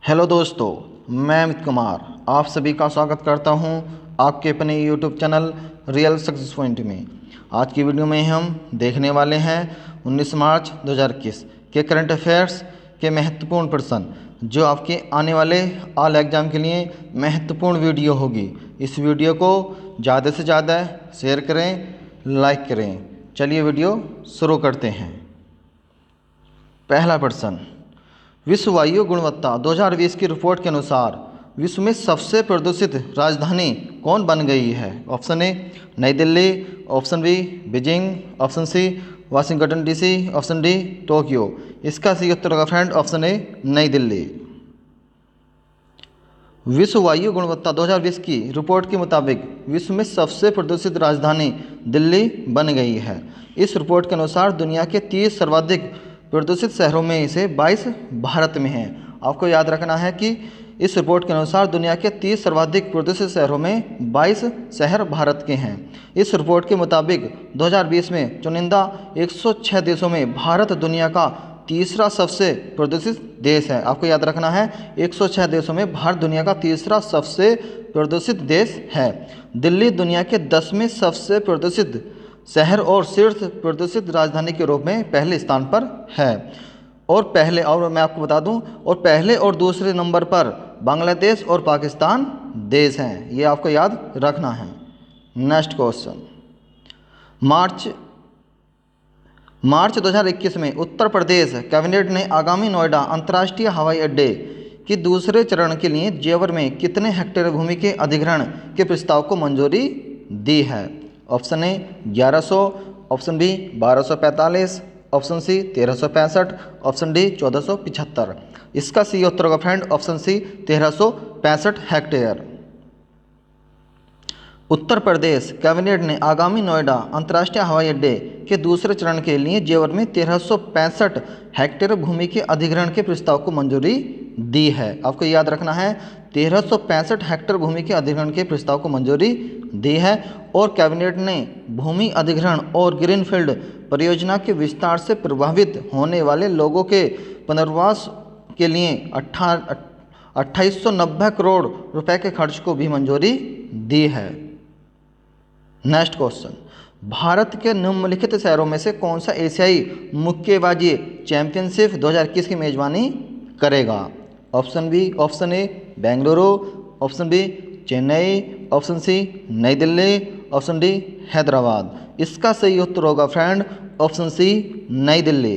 Hello दोस्तों, मैं अमित कुमार आप सभी का स्वागत करता हूं आपके अपने YouTube channel real success point में। आज की वीडियो में हम देखने वाले हैं 19 मार्च 2021 के करंट अफेयर्स के महत्वपूर्ण प्रश्न जो आपके आने वाले ऑल एग्ज़ाम के लिए महत्वपूर्ण वीडियो होगी। इस वीडियो को ज़्यादा से ज़्यादा शेयर करें, लाइक करें। चलिए वीडियो शुरू करते हैं। पहला प्रश्न, विश्व वायु गुणवत्ता 2020 की रिपोर्ट के अनुसार विश्व में सबसे प्रदूषित राजधानी कौन बन गई है? Option A New Delhi, option B Beijing, option C Washington DC, option D Tokyo. इसका सही उत्तर होगा friend option A New Delhi. विश्व वायु गुणवत्ता 2020 की रिपोर्ट के मुताबिक विश्व में सबसे प्रदूषित राजधानी दिल्ली बन गई है। इस रिपोर्ट के अनुसार दुनिया के 30 सर्वाधिक प्रदूषित शहरों में से 22 भारत में हैं। आपको याद रखना है कि इस रिपोर्ट के अनुसार दुनिया के 30 सर्वाधिक प्रदूषित शहरों में 22 शहर भारत के हैं। इस रिपोर्ट के मुताबिक 2020 में चुनिंदा 106 देशों में भारत दुनिया का तीसरा सबसे प्रदूषित देश है। आपको याद रखना है 106 देशों में भारत दुनिया का तीसरा सबसे प्रदूषित देश है। दिल्ली दुनिया के 10वें सबसे प्रदूषित शहर और शीर्ष प्रदूषित राजधानी के रूप में पहले स्थान पर है। और मैं आपको बता दूं, और पहले और दूसरे नंबर पर बांग्लादेश और पाकिस्तान देश हैं। ये आपको याद रखना है। नेक्स्ट क्वेश्चन, मार्च 2021 में उत्तर प्रदेश कैबिनेट ने आगामी नोएडा अंतर्राष्ट्रीय हवाई अड्डे के दूसरे चरण के लिए जेवर में कितने हेक्टेयर भूमि के अधिग्रहण के प्रस्ताव को मंजूरी दी है? Option A 1100, option B 1245, option C 1365, option D 1475। इसका सही उत्तर होगा friend option C 1365 hectare. Uttar Pradesh cabinet ने आगामी नोएडा अंतर्राष्ट्रीय हवाई अड्डे के दूसरे चरण के लिए जेवर में 1365 हेक्टेयर भूमि के अधिग्रहण के प्रस्ताव को मंजूरी दी है। आपको याद रखना है 1365 हेक्टेयर भूमि के अधिग्रहण के प्रस्ताव को मंजूरी दी है। और कैबिनेट ने भूमि अधिग्रहण और ग्रीनफील्ड परियोजना के विस्तार से प्रभावित होने वाले लोगों के पुनर्वास के लिए 2890 करोड़ रुपए के खर्च को भी मंजूरी दी है। नेक्स्ट क्वेश्चन, भारत के निम्नलिखित शहरों में से कौन सा एशियाई मुक्केबाजी चैंपियनशिप 2021 की मेजबानी करेगा? Option A Bengaluru, option B Chennai, option C New Delhi, option D Hyderabad. इसका सही उत्तर होगा friend option C New Delhi.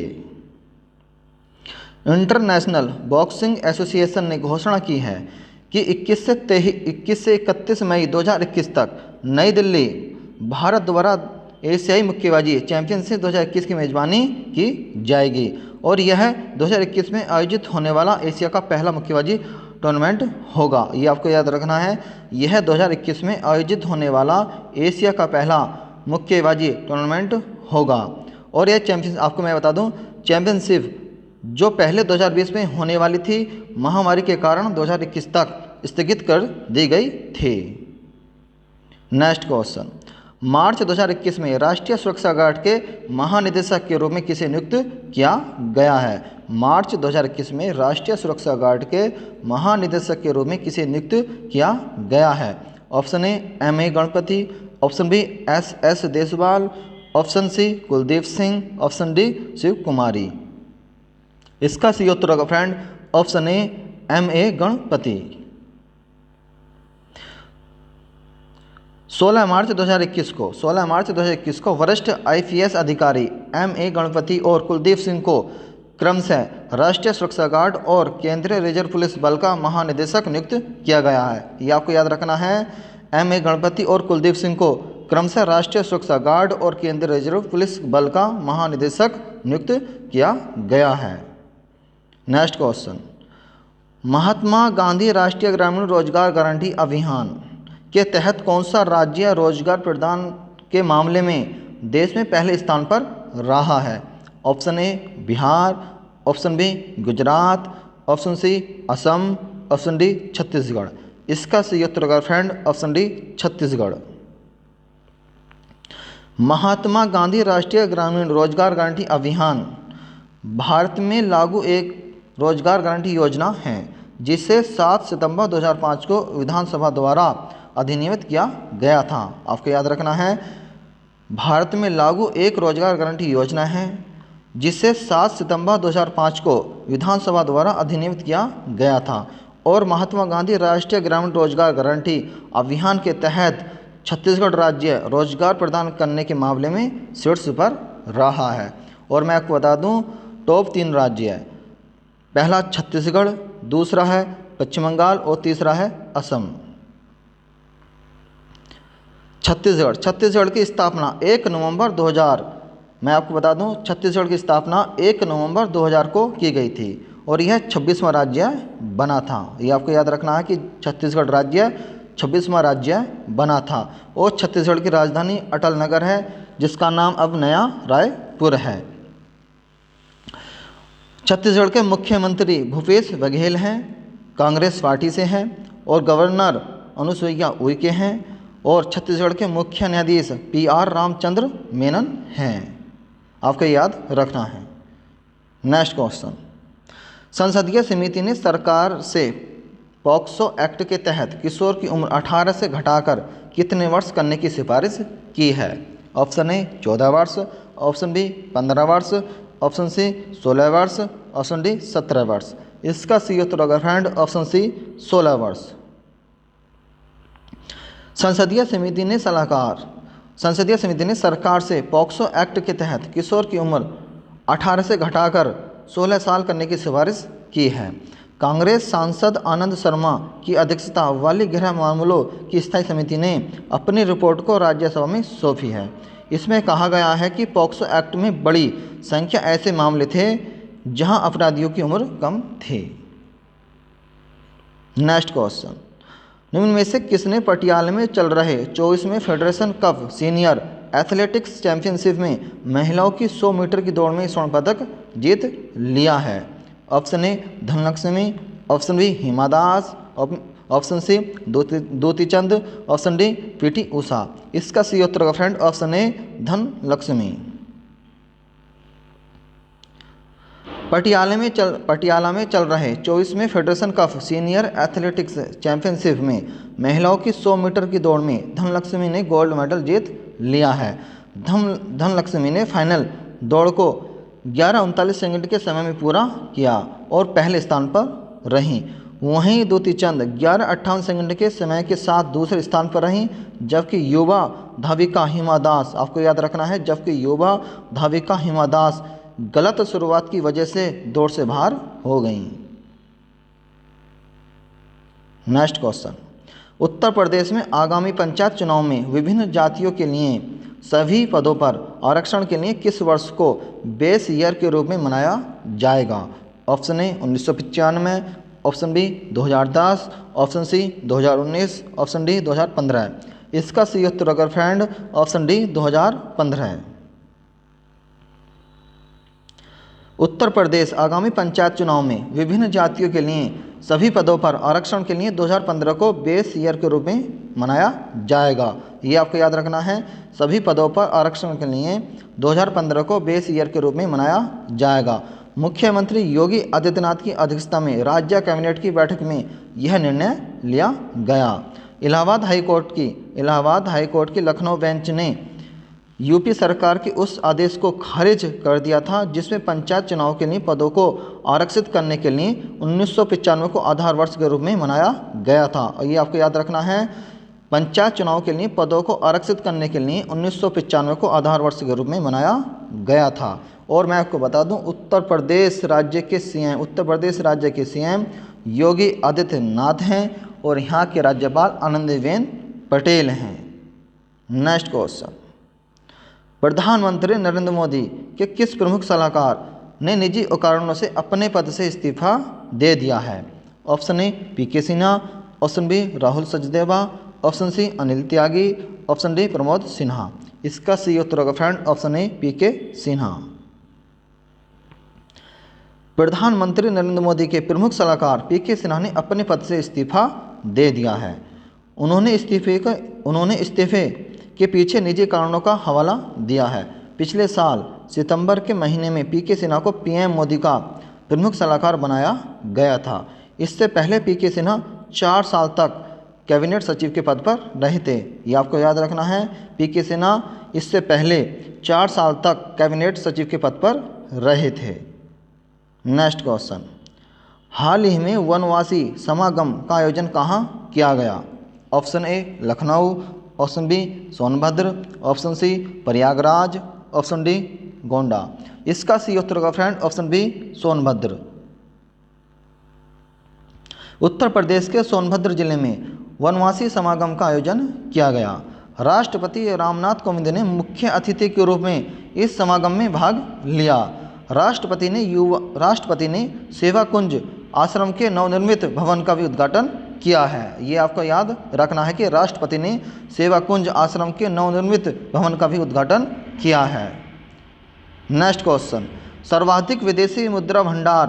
International boxing association ने घोषणा की है कि 21 से 31 मई 2021 तक नई दिल्ली भारत द्वारा एशियाई मुक्केबाजी चैंपियनशिप 2021 की मेजबानी की जाएगी। और यह 2021 में आयोजित होने वाला एशिया का पहला मुक्केबाजी टूर्नामेंट होगा। ये आपको याद रखना है, यह 2021 में आयोजित होने वाला एशिया का पहला मुक्केबाजी टूर्नामेंट होगा। और यह आपको मैं बता दूं, चैंपियनशिप जो पहले 2020 में होने वाली थी, महामारी के कारण 2021 तक स्थगित कर दी गई थी। नेक्स्ट क्वेश्चन, मार्च 2021 में राष्ट्रीय सुरक्षा गार्ड के महानिदेशक के रूप में किसे नियुक्त किया गया है? मार्च 2021 में राष्ट्रीय सुरक्षा गार्ड के महानिदेशक के रूप में किसे नियुक्त किया गया है? Option A M.A. Ganapathy, option B S.S. Deswal, option C Kuldeep Singh, option D Shiv Kumari. इसका सही उत्तर होगा friend option A M.A. Ganapathy. 16 March 2021 को वरिष्ठ IPS अधिकारी M.A. गणपति और कुलदीप सिंह को क्रमशः राष्ट्रीय सुरक्षा गार्ड और केंद्रीय रिजर्व पुलिस बल का महानिदेशक नियुक्त किया गया है। ये आपको याद रखना है, M.A. गणपति और कुलदीप सिंह को क्रमशः राष्ट्रीय सुरक्षा गार्ड और केंद्रीय रिजर्व पुलिस बल का महानिदेशक नियुक्त किया गया है। नेक्स्ट क्वेश्चन, महात्मा गांधी राष्ट्रीय ग्रामीण रोजगार गारंटी अभियान के तहत कौन सा राज्य रोजगार प्रदान के मामले में देश में पहले स्थान पर रहा है? Option A Bihar, option B Gujarat, option C Assam, option D Chhattisgarh. इसका सही उत्तर होगा friend option D Chhattisgarh. Mahatma Gandhi राष्ट्रीय ग्रामीण रोजगार गारंटी अभियान भारत में लागू एक रोजगार गारंटी योजना है जिसे 7 सितंबर 2005 को विधानसभा द्वारा अधिनियमित किया गया था। आपको याद रखना है, भारत में लागू एक रोजगार गारंटी योजना है जिसे 7 सितंबर 2005 को विधानसभा द्वारा अधिनियमित किया गया था और महात्मा गांधी राष्ट्रीय ग्रामीण रोजगार गारंटी अभियान के तहत छत्तीसगढ़ राज्य रोजगार प्रदान करने के मामले में शीर्ष पर रहा है। और मैं आपको बता दूं, टॉप 3 राज्य है, पहला छत्तीसगढ़, दूसरा है पश्चिम बंगाल और तीसरा है असम। छत्तीसगढ़ की स्थापना 1 नवंबर 2000, मैं आपको बता दूं, छत्तीसगढ़ की स्थापना 1 नवंबर 2000 को की गई थी और यह 26वां राज्य बना था। ये आपको याद रखना है कि छत्तीसगढ़ राज्य 26वां राज्य बना था और छत्तीसगढ़ की राजधानी अटल नगर है जिसका नाम अब नया रायपुर है। छत्तीसगढ़ के मुख्यमंत्री भूपेश बघेल हैं, कांग्रेस पार्टी से हैं और गवर्नर अनुसुईया उइके हैं और छत्तीसगढ़ के मुख्य न्यायाधीश PR रामचंद्र मेनन हैं। आपको याद रखना है। नेक्स्ट क्वेश्चन, संसदीय समिति ने सरकार से पॉक्सो एक्ट के तहत किशोर की उम्र 18 से घटाकर कितने वर्ष करने की सिफारिश की है? ऑप्शन ए 14 वर्ष, ऑप्शन बी 15 वर्ष, ऑप्शन सी 16 वर्ष, ऑप्शन डी 17 वर्ष। इसका सही उत्तर होगा फ्रेंड ऑप्शन सी 16 वर्ष। संसदीय समिति ने सरकार से पॉक्सो एक्ट के तहत किशोर की उम्र 18 से घटाकर 16 साल करने की सिफारिश की है। कांग्रेस सांसद आनंद शर्मा की अध्यक्षता वाली गृह मामलों की स्थायी समिति ने अपनी रिपोर्ट को राज्यसभा में सौंपी है। इसमें कहा गया है कि पॉक्सो एक्ट में बड़ी संख्या ऐसे मामले थे जहां अपराधियों की उम्र कम थी। नेक्स्ट क्वेश्चन, निम्न में से किसने पटियाला में चल रहे 24वें federation cup senior athletics championship में महिलाओं की 100 मीटर की दौड़ में स्वर्ण पदक जीत लिया है? Option A Dhanalakshmi, option B Hima Das, option C Dutee Chand, option D PT Usha. इसका सही उत्तर होगा friend option A Dhanalakshmi. Patiala में चल रहे 24वें federation cup senior athletics championship में महिलाओं की 100 मीटर की दौड़ में धनलक्ष्मी ने गोल्ड मेडल जीत लिया है। धनलक्ष्मी ने फाइनल दौड़ को 11:39 सेकंड के समय में पूरा किया और पहले स्थान पर रहीं। वहीं द्युति चंद 11:58 सेकंड के समय के साथ दूसरे स्थान पर रहीं, जबकि युवा धाविका हिमा दास, आपको याद रखना है, जबकि युवा धाविका हिमा दास गलत शुरुआत की वजह से दौड़ से बाहर हो गईं। नेक्स्ट क्वेश्चन, उत्तर प्रदेश में आगामी पंचायत चुनाव में विभिन्न जातियों के लिए सभी पदों पर आरक्षण के लिए किस वर्ष को बेस ईयर के रूप में मनाया जाएगा? Option A 1995, option B 2010, option C 2019, option D 2015। इसका सही उत्तर अगर फ्रेंड ऑप्शन डी 2015 है। उत्तर प्रदेश आगामी पंचायत चुनाव में विभिन्न जातियों के लिए सभी पदों पर आरक्षण के लिए 2015 को बेस ईयर के रूप में मनाया जाएगा। ये आपको याद रखना है, सभी पदों पर आरक्षण के लिए 2015 को बेस ईयर के रूप में मनाया जाएगा। मुख्यमंत्री योगी आदित्यनाथ की अध्यक्षता में राज्य कैबिनेट की बैठक में यह निर्णय लिया गया। इलाहाबाद हाई कोर्ट की लखनऊ बेंच ने यूपी सरकार के उस आदेश को खारिज कर दिया था जिसमें पंचायत चुनाव के लिए पदों को आरक्षित करने के लिए 1995 को आधार वर्ष के रूप में मनाया गया था। और ये आपको याद रखना है, पंचायत चुनाव के लिए पदों को आरक्षित करने के लिए 1995 को आधार वर्ष के रूप में मनाया गया था। और मैं आपको बता दूं, उत्तर प्रदेश राज्य के सीएम योगी आदित्यनाथ हैं और यहाँ के राज्यपाल आनंदीबेन पटेल हैं। नेक्स्ट क्वेश्चन, प्रधानमंत्री नरेंद्र मोदी के किस प्रमुख सलाहकार ने निजी कारणों से अपने पद से इस्तीफा दे दिया है? Option A PK Sinha, option B Rahul Sachdeva, option C Anil Tyagi, option D Pramod Sinha. इसका सही उत्तर होगा friend option A PK Sinha. प्रधानमंत्री नरेंद्र मोदी के प्रमुख सलाहकार PK सिन्हा ने अपने पद से इस्तीफा दे दिया है। उन्होंने इस्तीफे के पीछे निजी कारणों का हवाला दिया है। पिछले साल सितंबर के महीने में PK सिन्हा को PM मोदी का प्रमुख सलाहकार बनाया गया था। इससे पहले पीके सिन्हा 4 साल तक कैबिनेट सचिव के पद पर रहे थे। ये आपको याद रखना है, पीके सिन्हा इससे पहले 4 साल तक कैबिनेट सचिव के पद पर रहे थे। नेक्स्ट क्वेश्चन, हाल ही में वनवासी समागम का आयोजन कहाँ किया गया? Option A Lucknow, option B Sonbhadra, option C Prayagraj, option D Gonda. इसका सी उत्तर होगा friend option B Sonbhadra. Uttar Pradesh के सोनभद्र जिले में वनवासी समागम का आयोजन किया गया। राष्ट्रपति रामनाथ कोविंद ने मुख्य अतिथि के रूप में इस समागम में भाग लिया। राष्ट्रपति ने सेवा कुंज आश्रम के नवनिर्मित भवन का भी उद्घाटन किया है। ये आपको याद रखना है कि राष्ट्रपति ने सेवा कुंज आश्रम के नवनिर्मित भवन का भी उद्घाटन किया है। नेक्स्ट क्वेश्चन, सर्वाधिक विदेशी मुद्रा भंडार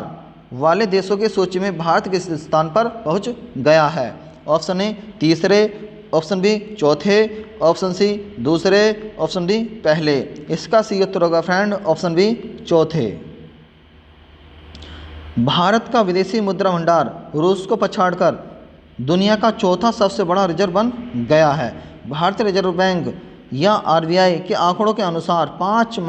वाले देशों की सूची में भारत किस स्थान पर पहुंच गया है? ऑप्शन ए तीसरे, ऑप्शन बी चौथे, ऑप्शन सी दूसरे, ऑप्शन डी पहले। इसका सी उत्तर होगा फ्रेंड ऑप्शन बी चौथे। भारत का विदेशी मुद्रा भंडार रूस को पछाड़कर दुनिया का चौथा सबसे बड़ा रिजर्व बन गया है। भारतीय रिजर्व बैंक या आरबीआई के आंकड़ों के अनुसार 5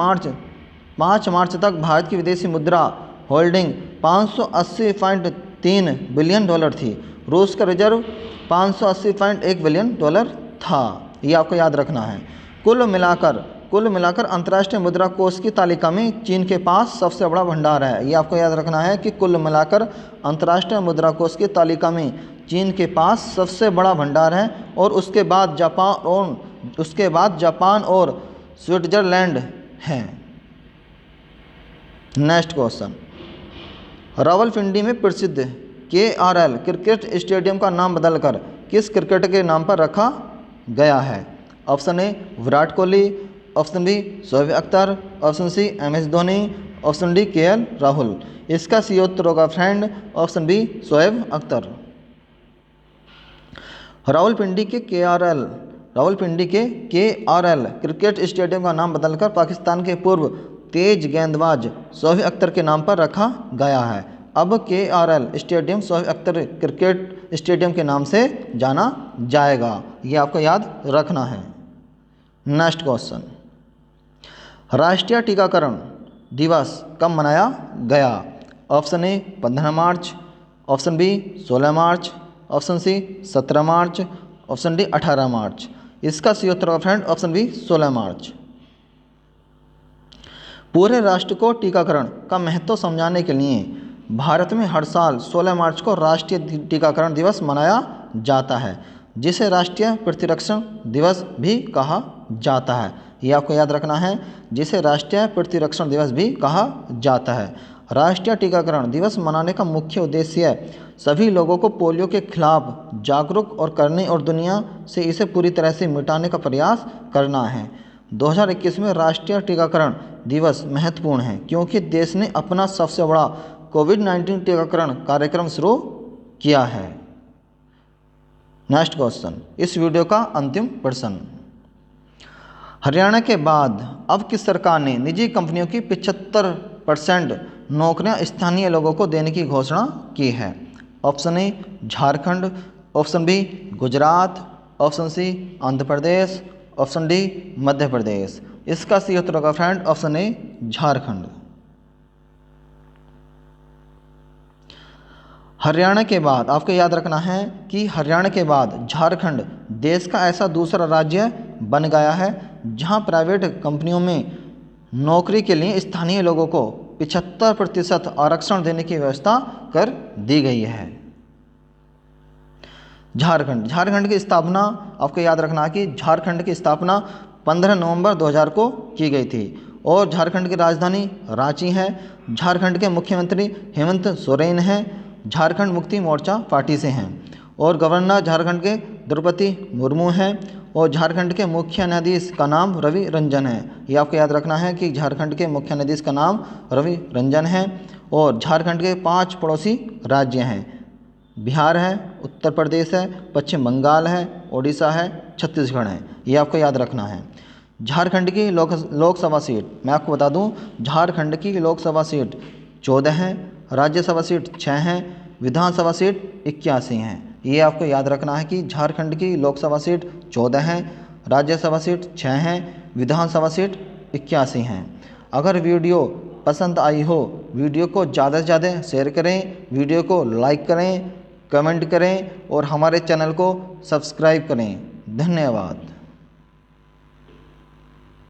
मार्च तक भारत की विदेशी मुद्रा होल्डिंग 580.3 बिलियन डॉलर थी। रूस का रिजर्व 580.1 बिलियन डॉलर था। ये आपको याद रखना है। कुल मिलाकर अंतर्राष्ट्रीय मुद्रा कोष की तालिका में चीन के पास सबसे बड़ा भंडार है। ये आपको याद रखना है कि कुल मिलाकर अंतर्राष्ट्रीय मुद्रा कोष की तालिका में चीन के पास सबसे बड़ा भंडार है और उसके बाद जापान और स्विट्जरलैंड हैं। नेक्स्ट क्वेश्चन, रावलपिंडी में प्रसिद्ध KRL क्रिकेट स्टेडियम का नाम बदलकर किस क्रिकेटर के नाम पर रखा गया है? Option A Virat Kohli, option B Shoaib Akhtar, option C MS Dhoni, option D KL Rahul. इसका सी उत्तर होगा friend option B Shoaib Akhtar. Rawalpindi के KRL क्रिकेट स्टेडियम का नाम बदलकर पाकिस्तान के पूर्व तेज गेंदबाज शोएब अख्तर के नाम पर रखा गया है। अब KRL stadium Shoaib Akhtar cricket stadium के नाम से जाना जाएगा। ये आपको याद रखना है। नेक्स्ट क्वेश्चन, राष्ट्रीय टीकाकरण दिवस कब मनाया गया? ऑप्शन ए 15 मार्च, ऑप्शन बी 16 मार्च, ऑप्शन सी 17 मार्च, ऑप्शन डी 18 मार्च। इसका सी उत्तर होगा फ्रेंड ऑप्शन बी 16 मार्च। पूरे राष्ट्र को टीकाकरण का महत्व समझाने के लिए भारत में हर साल 16 मार्च को राष्ट्रीय टीकाकरण दिवस मनाया जाता है, जिसे राष्ट्रीय प्रतिरक्षण दिवस भी कहा जाता है। ये आपको याद रखना है, जिसे राष्ट्रीय प्रतिरक्षण दिवस भी कहा जाता है। राष्ट्रीय टीकाकरण दिवस मनाने का मुख्य उद्देश्य सभी लोगों को पोलियो के खिलाफ जागरूक और करने और दुनिया से इसे पूरी तरह से मिटाने का प्रयास करना है। 2021 में राष्ट्रीय टीकाकरण दिवस महत्वपूर्ण है क्योंकि देश ने अपना सबसे बड़ा कोविड-19 टीकाकरण कार्यक्रम शुरू किया है। नेक्स्ट क्वेश्चन, इस वीडियो का अंतिम प्रश्न, हरियाणा के बाद अब किस सरकार ने निजी कंपनियों की 75% नौकरियां स्थानीय लोगों को देने की घोषणा की है? Option A Jharkhand, option B Gujarat, option C Andhra Pradesh, option D Madhya Pradesh. इसका सी उत्तर होगा friend option A Jharkhand. Haryana के बाद आपको याद रखना है कि हरियाणा के बाद झारखंड देश का ऐसा दूसरा राज्य बन गया है जहां प्राइवेट कंपनियों में नौकरी के लिए स्थानीय लोगों को 75% आरक्षण देने की व्यवस्था कर दी गई है। झारखंड की स्थापना आपको याद रखना कि झारखंड की स्थापना 15 नवंबर 2000 को की गई थी और झारखंड की राजधानी रांची है। झारखंड के मुख्यमंत्री हेमंत सोरेन हैं, झारखंड मुक्ति मोर्चा पार्टी से हैं और गवर्नर झारखंड के द्रौपदी मुर्मू हैं और झारखंड के मुख्य न्यायाधीश का नाम रवि रंजन है। ये आपको याद रखना है कि झारखंड के मुख्य न्यायाधीश का नाम रवि रंजन है और झारखंड के 5 पड़ोसी राज्य हैं, बिहार है, उत्तर प्रदेश है, पश्चिम बंगाल है, उड़ीसा है, छत्तीसगढ़ है। ये आपको याद रखना है। झारखंड की लोकसभा सीट मैं आपको बता दूं, झारखंड की लोकसभा सीट 14 हैं, राज्यसभा सीट 6 हैं, विधानसभा सीट 81 हैं। ये आपको याद रखना है कि झारखंड की लोकसभा सीट 14 हैं, राज्यसभा सीट 6 हैं, विधानसभा सीट 81 हैं। अगर वीडियो पसंद आई हो, वीडियो को ज़्यादा से ज़्यादा शेयर करें, वीडियो को लाइक करें, कमेंट करें और हमारे चैनल को सब्सक्राइब करें। धन्यवाद।